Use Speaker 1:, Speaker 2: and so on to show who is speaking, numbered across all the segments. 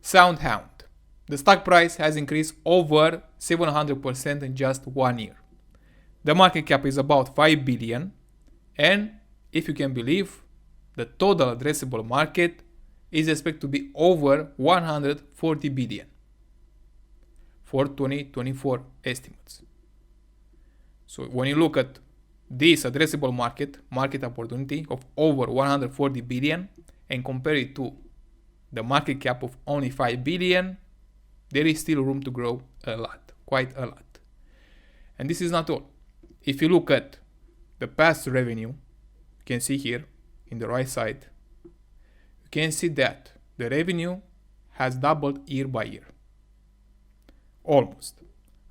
Speaker 1: SoundHound. The stock price has increased over 700% in just 1 year. The market cap is about 5 billion, and if you can believe, the total addressable market is expected to be over 140 billion for 2024 estimates. So when you look at this addressable market opportunity of over 140 billion and compare it to the market cap of only 5 billion, there is still room to grow a lot, quite a lot. And this is not all. If you look at the past revenue, you can see here in the right side, you can see that the revenue has doubled year by year. Almost.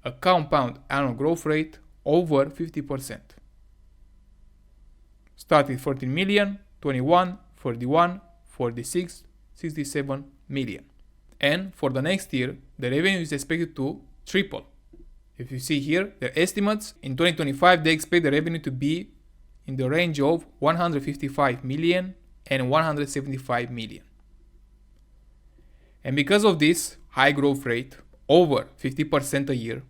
Speaker 1: A compound annual growth rate over 50%. Started 14 million, 21, 41, 46, 67 million. And for the next year, the revenue is expected to triple. If you see here, their estimates, in 2025, they expect the revenue to be in the range of 155 million and 175 million. And because of this high growth rate, over 50% a year,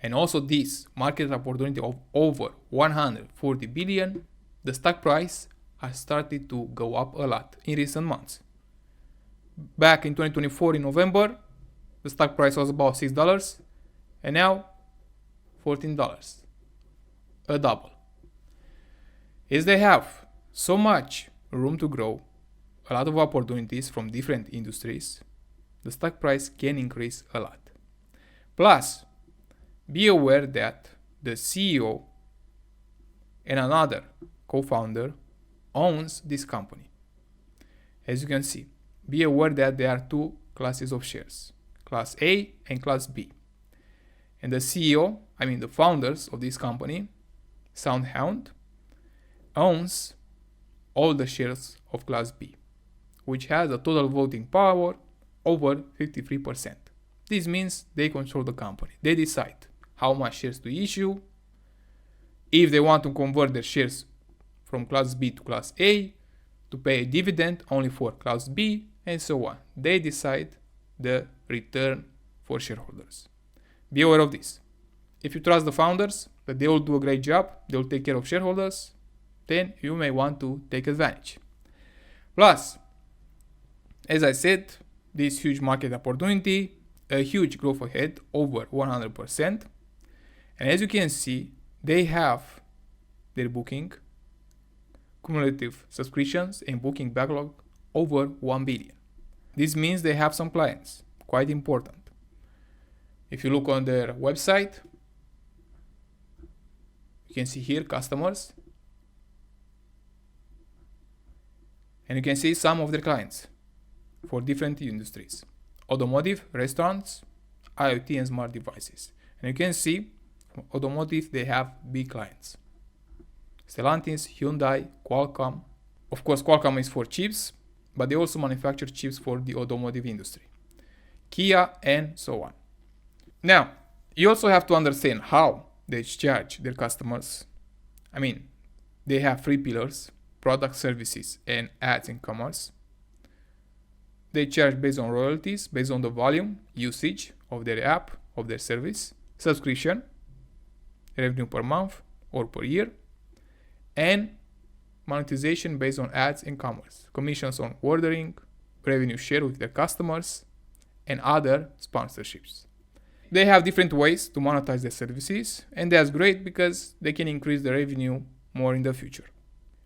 Speaker 1: and also this market opportunity of over 140 billion, the stock price has started to go up a lot in recent months. Back in 2024 in November, the stock price was about $6, and now $14, a double. As they have so much room to grow, a lot of opportunities from different industries, the stock price can increase a lot. Plus, be aware that the CEO and another co-founder owns this company. As you can see, be aware that there are two classes of shares, Class A and Class B. And the CEO, the founders of this company, SoundHound, owns all the shares of Class B, which has a total voting power over 53%. This means they control the company. They decide how much shares to issue, if they want to convert their shares from Class B to Class A, to pay a dividend only for Class B, and so on. They decide the return for shareholders. Be aware of this. If you trust the founders, that they will do a great job, they will take care of shareholders, then you may want to take advantage. Plus, as I said, this huge market opportunity, a huge growth ahead, over 100%. And as you can see, they have their booking, cumulative subscriptions and booking backlog over 1 billion. This means they have some clients, quite important. If you look on their website, you can see here customers, and you can see some of their clients for different industries: automotive, restaurants, IoT and smart devices. And you can see automotive, they have big clients: Stellantis, Hyundai, Qualcomm. Of course, Qualcomm is for chips, but they also manufacture chips for the automotive industry, Kia, and so on. Now, you also have to understand how they charge their customers. They have 3 pillars: product, services, and ads in commerce. They charge based on royalties, based on the volume, usage of their app, of their service, subscription, revenue per month or per year, and monetization based on ads in commerce, commissions on ordering, revenue share with their customers, and other sponsorships. They have different ways to monetize their services, and that's great because they can increase the revenue more in the future.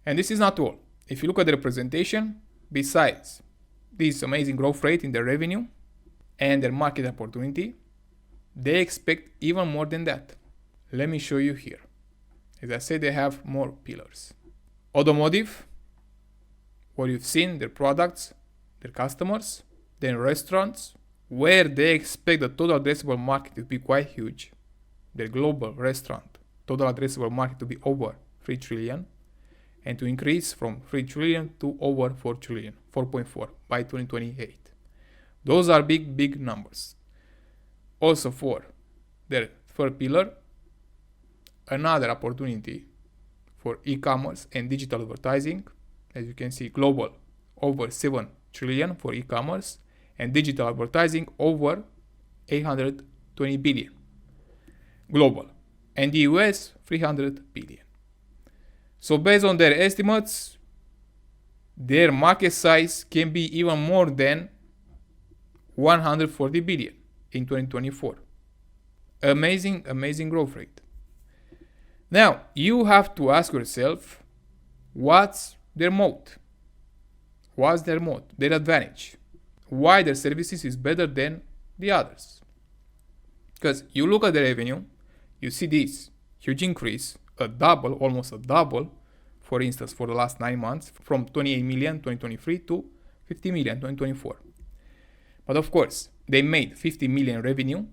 Speaker 1: And this is not all. If you look at the representation, besides this amazing growth rate in their revenue and their market opportunity, they expect even more than that. Let me show you here. As I said, they have more pillars. Automotive, where you've seen their products, their customers. Then restaurants, where they expect the total addressable market to be quite huge. Their global restaurant total addressable market to be over 3 trillion and to increase from 3 trillion to over 4 trillion, 4.4 by 2028. Those are big numbers. Also for their third pillar, another opportunity for e-commerce and digital advertising. As you can see, global over 7 trillion for e-commerce and digital advertising over 820 billion global, and the US 300 billion. So based on their estimates, their market size can be even more than 140 billion in 2024. Amazing growth rate. Now, you have to ask yourself, what's their moat? What's their moat? Their advantage? Why their services is better than the others? Because you look at the revenue, you see this huge increase, almost a double, for instance, for the last 9 months, from 28 million 2023 to 50 million 2024. But of course, they made 50 million revenue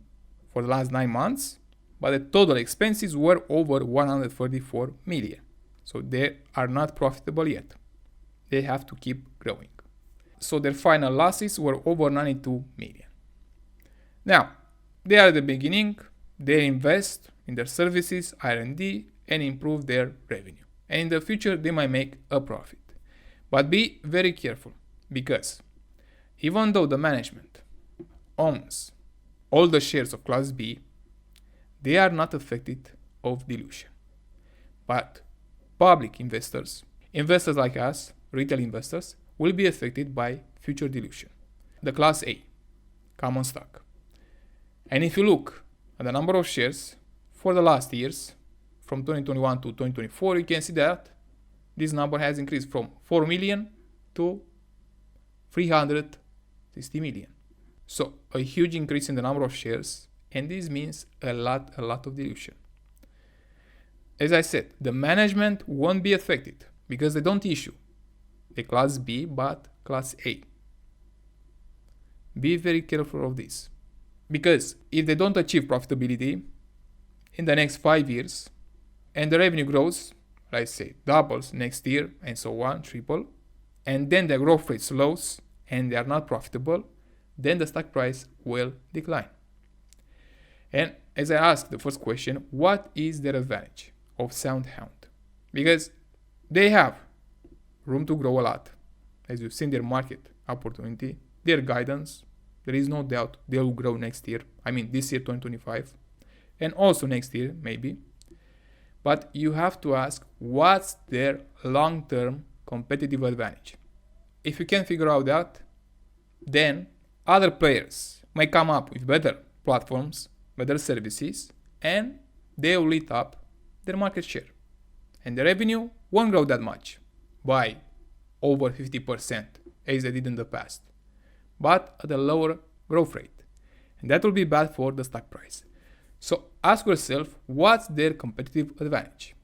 Speaker 1: for the last 9 months, but the total expenses were over 134 million. So they are not profitable yet. They have to keep growing. So their final losses were over 92 million. Now, they are at the beginning. They invest in their services, R&D, and improve their revenue. And in the future, they might make a profit. But be very careful, because even though the management owns all the shares of Class B, they are not affected of dilution. But public investors like us, retail investors, will be affected by future dilution. The Class A, common stock. And if you look at the number of shares for the last years, from 2021 to 2024, you can see that this number has increased from 4 million to 360 million. So a huge increase in the number of shares, and this means a lot of dilution. As I said, the management won't be affected because they don't issue a Class B but Class A. Be very careful of this, because if they don't achieve profitability in the next 5 years, and the revenue grows, let's say doubles next year and so on, triple, and then the growth rate slows and they are not profitable, then the stock price will decline. And as I asked the first question, what is their advantage of SoundHound? Because they have room to grow a lot. As you've seen, their market opportunity, their guidance, there is no doubt they will grow next year. I mean, this year, 2025, and also next year, maybe. But you have to ask, what's their long-term competitive advantage? If you can figure out that, then other players may come up with better platforms, better services, and they will eat up their market share. And the revenue won't grow that much, by over 50%, as they did in the past, but at a lower growth rate. And that will be bad for the stock price. So ask yourself, what's their competitive advantage?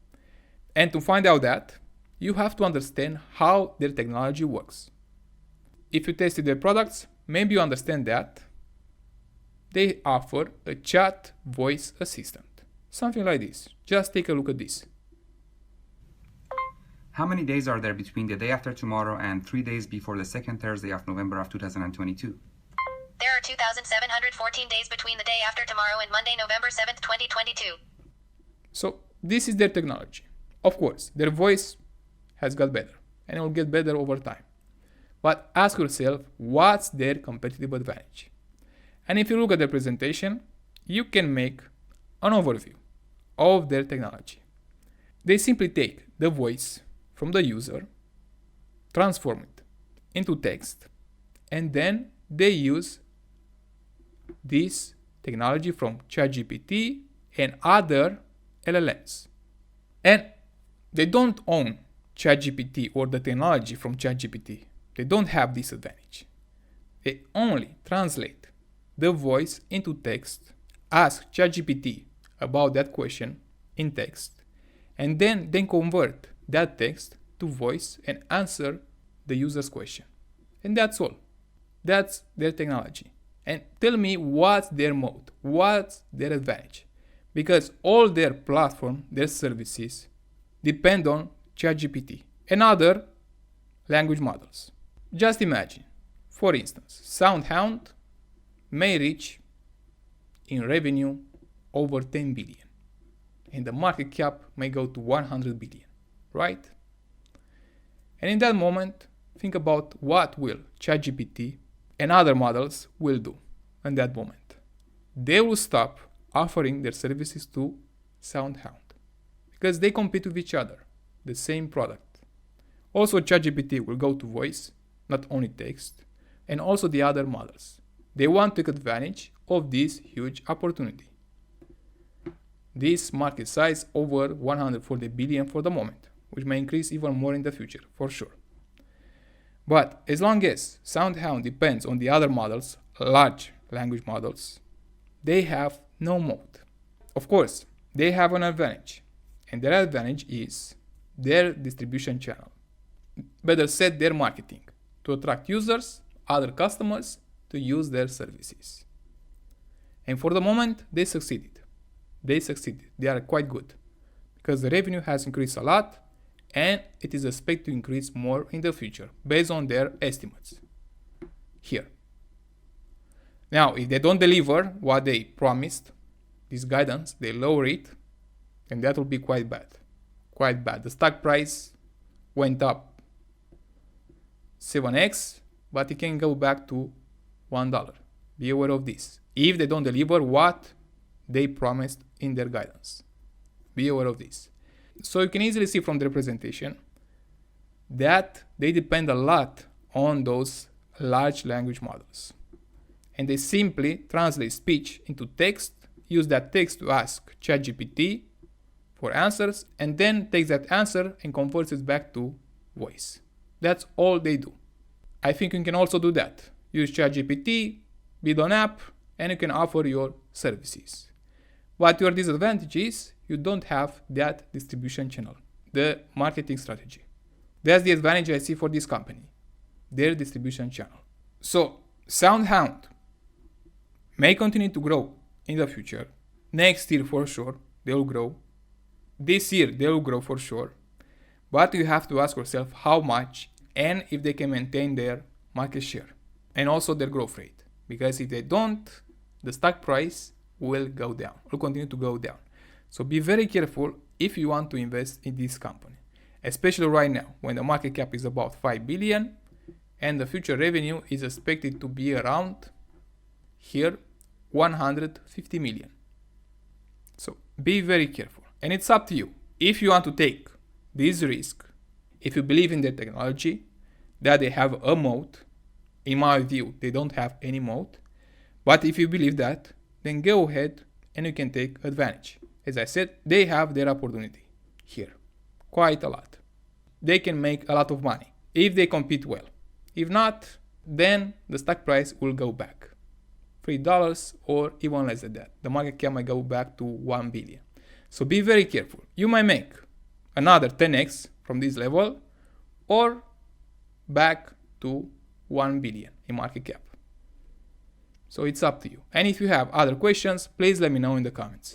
Speaker 1: And to find out that, you have to understand how their technology works. If you tested their products, maybe you understand that they offer a chat voice assistant. Something like this. Just take a look at this.
Speaker 2: How many days are there between the day after tomorrow and 3 days before the second Thursday of November of 2022?
Speaker 3: There are 2,714 days between the day after tomorrow and Monday, November 7th, 2022.
Speaker 1: So this is their technology. Of course, their voice has got better, and it will get better over time. But ask yourself, what's their competitive advantage? And if you look at the presentation, you can make an overview of their technology. They simply take the voice from the user, transform it into text, and then they use this technology from ChatGPT and other LLMs. And they don't own ChatGPT or the technology from ChatGPT. They don't have this advantage. They only translate the voice into text, ask ChatGPT about that question in text, and then convert that text to voice and answer the user's question. And that's all. That's their technology. And tell me, what's their moat? What's their advantage? Because all their platform, their services, depend on ChatGPT and other language models. Just imagine, for instance, SoundHound may reach in revenue over 10 billion, and the market cap may go to 100 billion, right? And in that moment, think about what will ChatGPT and other models will do in that moment. They will stop offering their services to SoundHound because they compete with each other, the same product. Also, ChatGPT will go to voice, not only text, and also the other models. They want to take advantage of this huge opportunity. This market size over 140 billion for the moment, which may increase even more in the future, for sure. But as long as SoundHound depends on the other models, large language models, they have no moat. Of course, they have an advantage, and their advantage is their distribution channel. Better said, their marketing to attract users, other customers to use their services. And for the moment, they succeeded. They are quite good because the revenue has increased a lot and it is expected to increase more in the future based on their estimates. Here. Now, if they don't deliver what they promised, this guidance, they lower it, and that will be quite bad. Quite bad. The stock price went up 7x, but it can go back to $1. Be aware of this. If they don't deliver what they promised in their guidance. Be aware of this. So you can easily see from their presentation that they depend a lot on those large language models. And they simply translate speech into text, use that text to ask ChatGPT for answers, and then takes that answer and converts it back to voice. That's all they do. I think you can also do that. Use ChatGPT, build an app, and you can offer your services. But your disadvantage is you don't have that distribution channel, the marketing strategy. That's the advantage I see for this company, their distribution channel. So SoundHound may continue to grow in the future. Next year for sure, they will grow. This year they will grow for sure. But you have to ask yourself how much and if they can maintain their market share and also their growth rate. Because if they don't, the stock price will go down, will continue to go down. So be very careful if you want to invest in this company, especially right now when the market cap is about 5 billion and the future revenue is expected to be around here 150 million. So be very careful. And it's up to you. If you want to take this risk, if you believe in their technology, that they have a moat, in my view, they don't have any moat. But if you believe that, then go ahead and you can take advantage. As I said, they have their opportunity here. Quite a lot. They can make a lot of money if they compete well. If not, then the stock price will go back. $3 or even less than that. The market cap might go back to 1 billion. So be very careful. You might make another 10x from this level or back to 1 billion in market cap. So it's up to you. And if you have other questions, please let me know in the comments.